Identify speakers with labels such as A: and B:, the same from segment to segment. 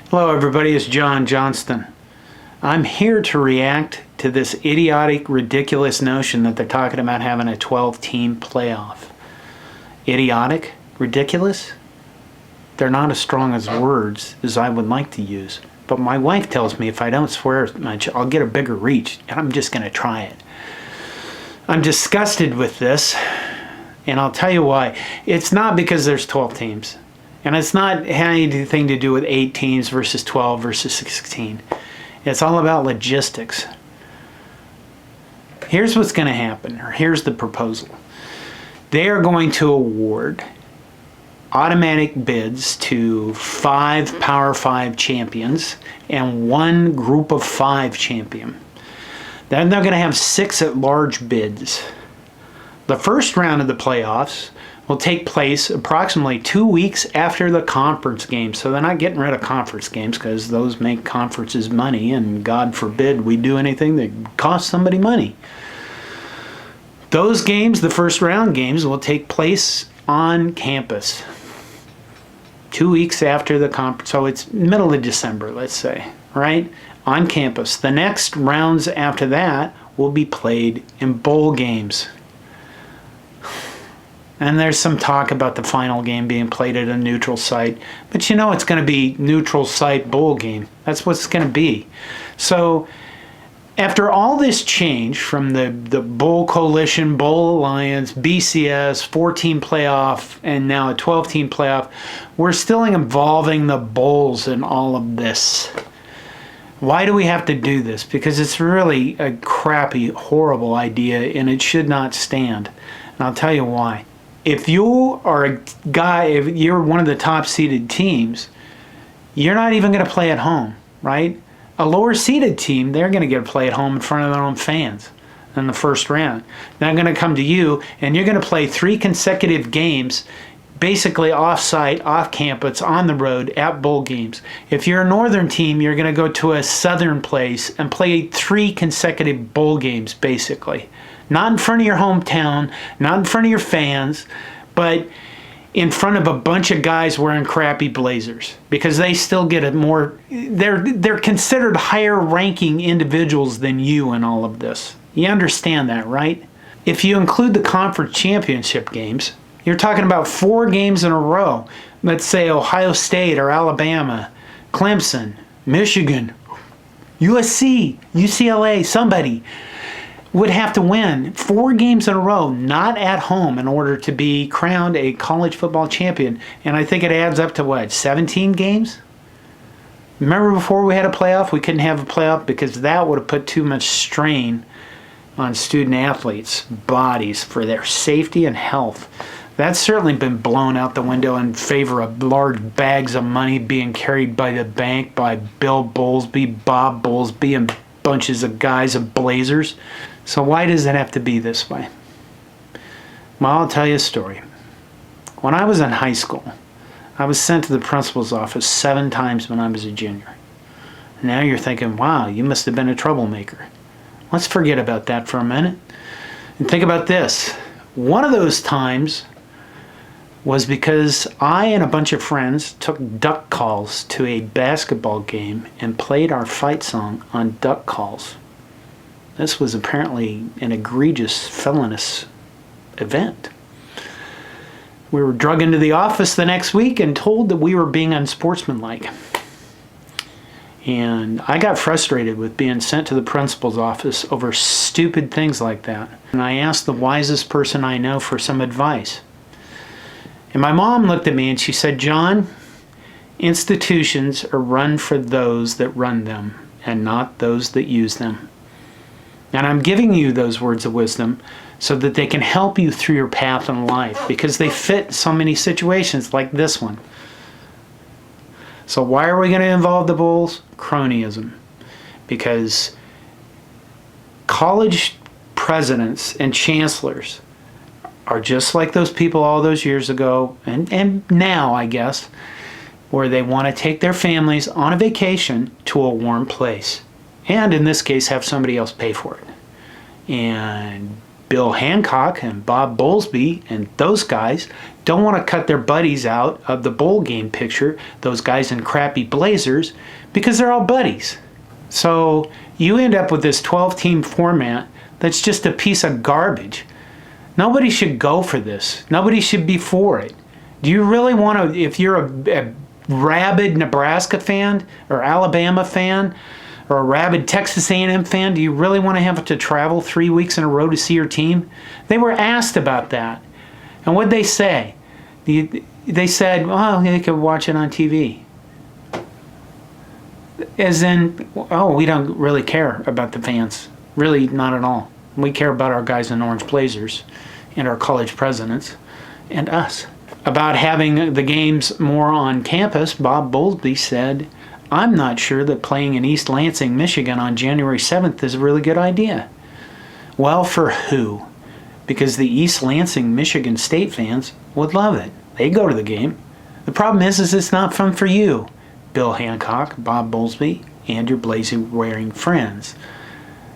A: Hello everybody, it's John Johnston. I'm here to react to this idiotic, ridiculous notion that they're talking about having a 12-team playoff. Idiotic? Ridiculous? They're not as strong as words as I would like to use. But my wife tells me if I don't swear as much, I'll get a bigger reach, and I'm just going to try it. I'm disgusted with this, and I'll tell you why. It's not because there's 12 teams. And it's not anything to do with 8 teams versus 12 versus 16. It's all about logistics. Here's what's going to happen, or here's the proposal. They are going to award automatic bids to 5 Power 5 champions and 1 Group of 5 champion. Then they're going to have 6 at-large bids. The first round of the playoffs will take place approximately 2 weeks after the conference games. So they're not getting rid of conference games because those make conferences money, and God forbid we do anything that costs somebody money. Those games, the first round games, will take place on campus 2 weeks after the conference. So it's middle of December, let's say, right? On campus. The next rounds after that will be played in bowl games. And there's some talk about the final game being played at a neutral site. But you know it's going to be neutral site bowl game. That's what it's going to be. So after all this change from the Bowl Coalition, Bowl Alliance, BCS, 14 playoff, and now a 12-team playoff, we're still involving the bowls in all of this. Why do we have to do this? Because it's really a crappy, horrible idea, and it should not stand. And I'll tell you why. If you are a guy, if you're one of the top seeded teams, you're not even going to play at home, right? A lower seeded team, they're going to get to play at home in front of their own fans in the first round. They're going to come to you, and you're going to play 3 consecutive games, basically off-site, off-campus, on the road, at bowl games. If you're a northern team, you're going to go to a southern place and play 3 consecutive bowl games, basically. Not in front of your hometown, not in front of your fans, but in front of a bunch of guys wearing crappy blazers, because they still get a more, they're considered higher ranking individuals than you in all of this. You understand that, right? If you include the conference championship games, you're talking about 4 games in a row. Let's say Ohio State or Alabama, Clemson, Michigan, USC, UCLA, somebody would have to win 4 games in a row, not at home, in order to be crowned a college football champion. And I think it adds up to what, 17 games? Remember before we had a playoff, we couldn't have a playoff because that would have put too much strain on student athletes' bodies for their safety and health. That's certainly been blown out the window in favor of large bags of money being carried by the bank by Bill Bowlesby, Bob Bowlesby, and bunches of guys in blazers. So why does it have to be this way? Well, I'll tell you a story. When I was in high school, I was sent to the principal's office 7 times when I was a junior. Now you're thinking, wow, you must have been a troublemaker. Let's forget about that for a minute and think about this. One of those times was because I and a bunch of friends took duck calls to a basketball game and played our fight song on duck calls. This was apparently an egregious, felonious event. We were drug into the office the next week and told that we were being unsportsmanlike. And I got frustrated with being sent to the principal's office over stupid things like that. And I asked the wisest person I know for some advice. And my mom looked at me and she said, John, institutions are run for those that run them and not those that use them. And I'm giving you those words of wisdom so that they can help you through your path in life, because they fit so many situations like this one. So why are we going to involve the Bulls? Cronyism. Because college presidents and chancellors are just like those people all those years ago, and now, I guess, where they want to take their families on a vacation to a warm place. And in this case, have somebody else pay for it. And Bill Hancock and Bob Bowlesby and those guys don't want to cut their buddies out of the bowl game picture, those guys in crappy blazers, because they're all buddies. So you end up with this 12-team format that's just a piece of garbage. Nobody should go for this. Nobody should be for it. Do you really want to, if you're a rabid Nebraska fan or Alabama fan or a rabid Texas A&M fan, do you really want to have to travel 3 weeks in a row to see your team? They were asked about that. And what'd they say? They said, well, they could watch it on TV. As in, oh, we don't really care about the fans. Really, not at all. We care about our guys in orange blazers and our college presidents and us. About having the games more on campus, Bob Bowlesby said, I'm not sure that playing in East Lansing, Michigan on January 7th is a really good idea. Well, for who? Because the East Lansing, Michigan State fans would love it. They go to the game. The problem is it's not fun for you, Bill Hancock, Bob Bowlesby, and your blazer-wearing friends.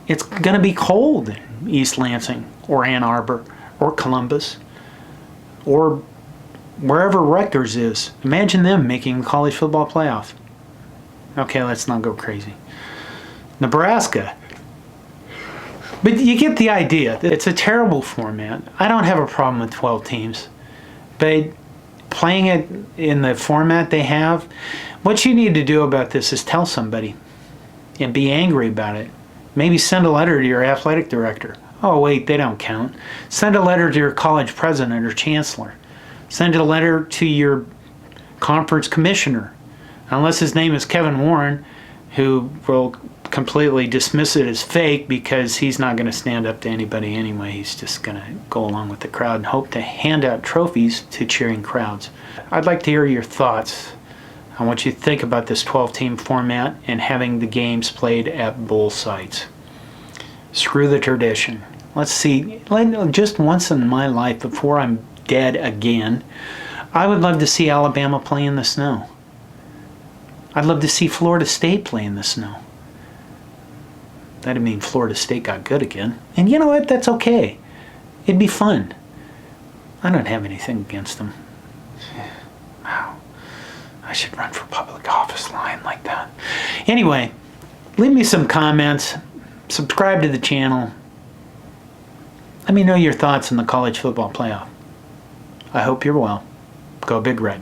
A: It's going to be cold in East Lansing or Ann Arbor or Columbus or wherever Rutgers is. Imagine them making the college football playoff. Okay, let's not go crazy. Nebraska. But you get the idea. It's a terrible format. I don't have a problem with 12 teams. But playing it in the format they have, what you need to do about this is tell somebody and be angry about it. Maybe send a letter to your athletic director. Oh, wait, they don't count. Send a letter to your college president or chancellor. Send a letter to your conference commissioner. Unless his name is Kevin Warren, who will completely dismiss it as fake because he's not going to stand up to anybody anyway. He's just going to go along with the crowd and hope to hand out trophies to cheering crowds. I'd like to hear your thoughts on what you think about this 12-team format and having the games played at bowl sites. Screw the tradition. Let's see, just once in my life before I'm dead again, I would love to see Alabama play in the snow. I'd love to see Florida State play in the snow. That'd mean Florida State got good again. And you know what? That's okay. It'd be fun. I don't have anything against them. Wow. I should run for public office lying like that. Anyway, leave me some comments. Subscribe to the channel. Let me know your thoughts on the college football playoff. I hope you're well. Go Big Red.